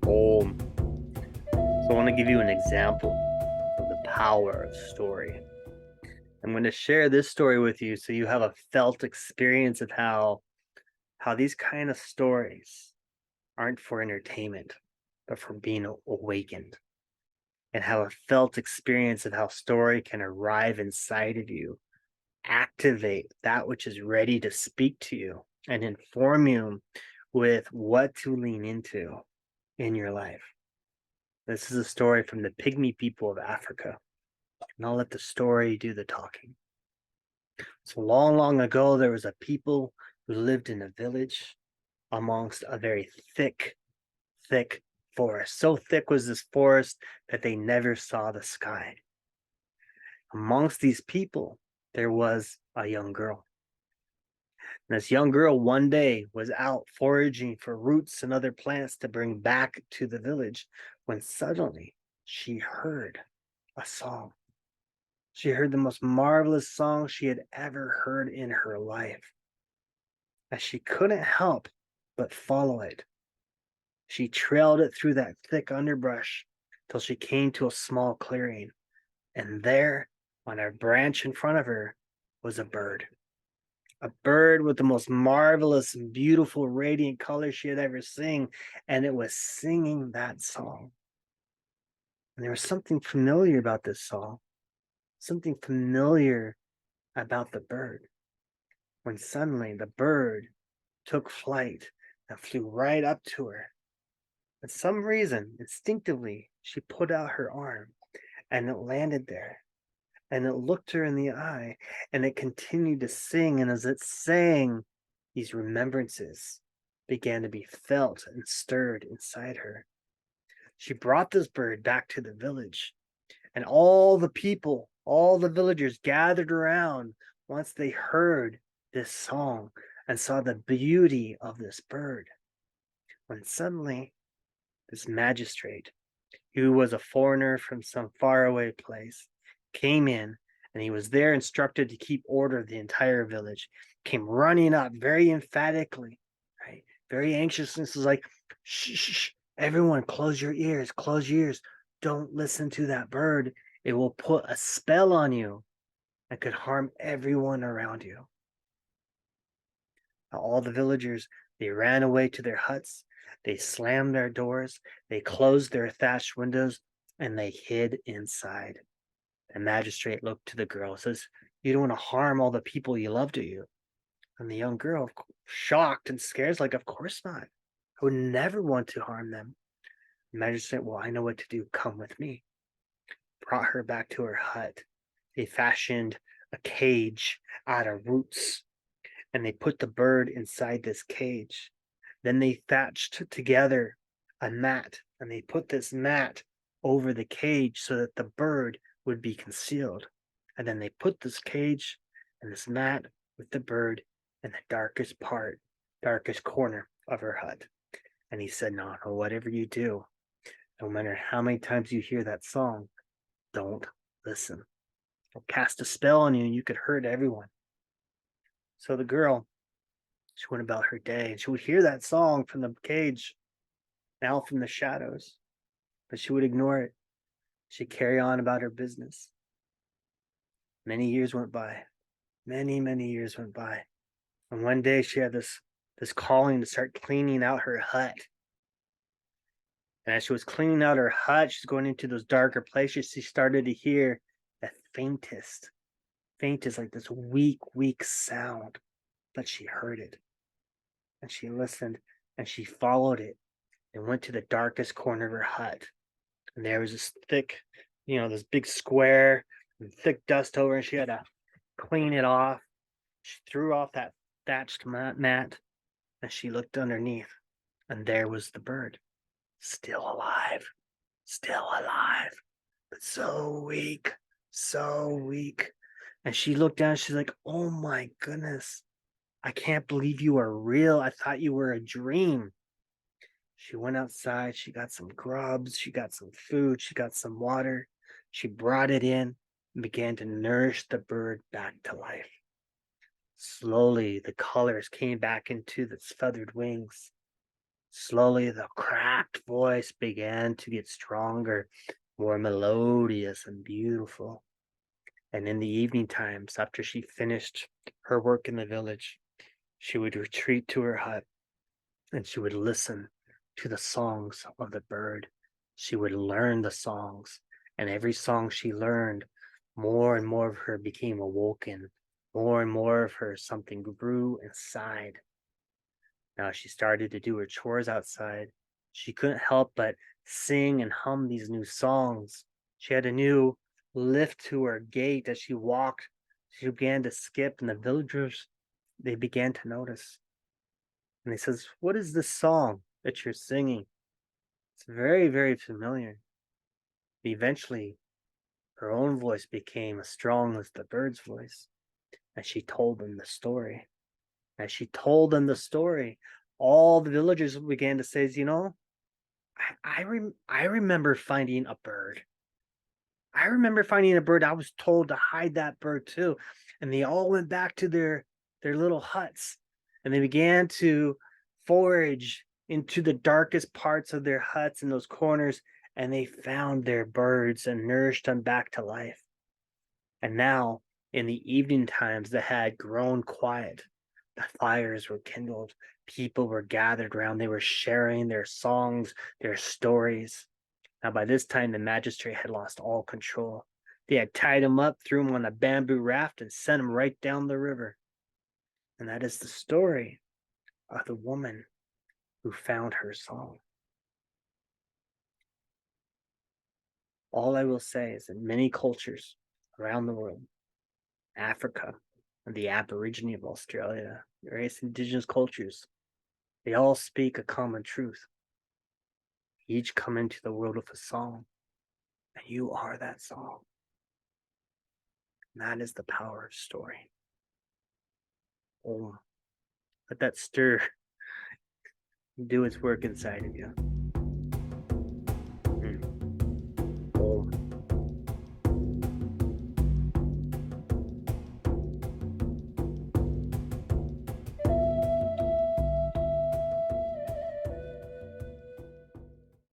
home. So I want to give you an example of the power of story. I'm going to share this story with you so you have a felt experience of how these kind of stories aren't for entertainment, but for being awakened, and have a felt experience of how story can arrive inside of you, activate that which is ready to speak to you, and inform you with what to lean into in your life. This is a story from the Pygmy people of Africa, and I'll let the story do the talking. So long, long ago, there was a people who lived in a village amongst a very thick forest. So thick was this forest that they never saw the sky. Amongst these people, there was a young girl. And this young girl one day was out foraging for roots and other plants to bring back to the village when suddenly she heard a song. She heard the most marvelous song she had ever heard in her life. As she couldn't help but follow it, she trailed it through that thick underbrush till she came to a small clearing. And there, on a branch in front of her, was a bird with the most marvelous and beautiful, radiant colors she had ever seen. And it was singing that song. And there was something familiar about this song, something familiar about the bird. When suddenly the bird took flight and flew right up to her. For some reason, instinctively, she put out her arm and it landed there. And it looked her in the eye and it continued to sing. And as it sang, these remembrances began to be felt and stirred inside her. She brought this bird back to the village, and all the people, all the villagers gathered around once they heard this song and saw the beauty of this bird. When suddenly, this magistrate, who was a foreigner from some faraway place, came in, and he was there instructed to keep order of the entire village, came running up very emphatically, right? Very anxious. This was like, shh, shh, shh, everyone, close your ears, close your ears. Don't listen to that bird. It will put a spell on you and could harm everyone around you. All the villagers, they ran away to their huts, they slammed their doors, they closed their thatched windows, and they hid inside. The magistrate looked to the girl and says, "You don't want to harm all the people you love, do you?" And the young girl, shocked and scared, is like, "Of course not. I would never want to harm them." The magistrate, "Well, I know what to do. Come with me." Brought her back to her hut. They fashioned a cage out of roots, and they put the bird inside this cage. Then they thatched together a mat, and they put this mat over the cage so that the bird would be concealed. And then they put this cage and this mat with the bird in the darkest part, darkest corner of her hut. And he said, "No, no, whatever you do, no matter how many times you hear that song, don't listen. It'll cast a spell on you and you could hurt everyone." So the girl, she went about her day and she would hear that song from the cage, now from the shadows, but she would ignore it. She'd carry on about her business. Many years went by. Many years went by. And one day she had this calling to start cleaning out her hut. And as she was cleaning out her hut, she's going into those darker places, she started to hear the faintest, like this weak sound. But she heard it. And she listened and she followed it and went to the darkest corner of her hut. And there was this thick, this big square and thick dust over, and she had to clean it off. She threw off that thatched mat and she looked underneath, and there was the bird, still alive, but so weak. And she looked down, she's like, "Oh my goodness, I can't believe you are real. I thought you were a dream." She went outside, she got some grubs, she got some food, she got some water. She brought it in and began to nourish the bird back to life. Slowly, the colors came back into its feathered wings. Slowly, the cracked voice began to get stronger, more melodious and beautiful. And in the evening times, after she finished her work in the village, she would retreat to her hut and she would listen to the songs of the bird. She would learn the songs, and every song she learned, more and more of her became awoken. More and more of her something grew inside. Now she started to do her chores outside. She couldn't help but sing and hum these new songs. She had a new lift to her gait as she walked. She began to skip, and the villagers, they began to notice. And he says, "What is this song that you're singing? It's very, very familiar." Eventually, her own voice became as strong as the bird's voice, and she told them the story. As she told them the story, all the villagers began to say, I remember finding a bird. I remember finding a bird. I was told to hide that bird too." And they all went back to their little huts, and they began to forage into the darkest parts of their huts in those corners, and they found their birds and nourished them back to life. And now, in the evening times, that had grown quiet. The fires were kindled. People were gathered round. They were sharing their songs, their stories. Now, by this time, the magistrate had lost all control. They had tied him up, threw him on a bamboo raft, and sent him right down the river. And that is the story of the woman who found her song. All I will say is that many cultures around the world, Africa, and the Aborigine of Australia, various indigenous cultures, they all speak a common truth. Each come into the world with a song, and you are that song. And that is the power of story. Oh, let that stir do its work inside of you.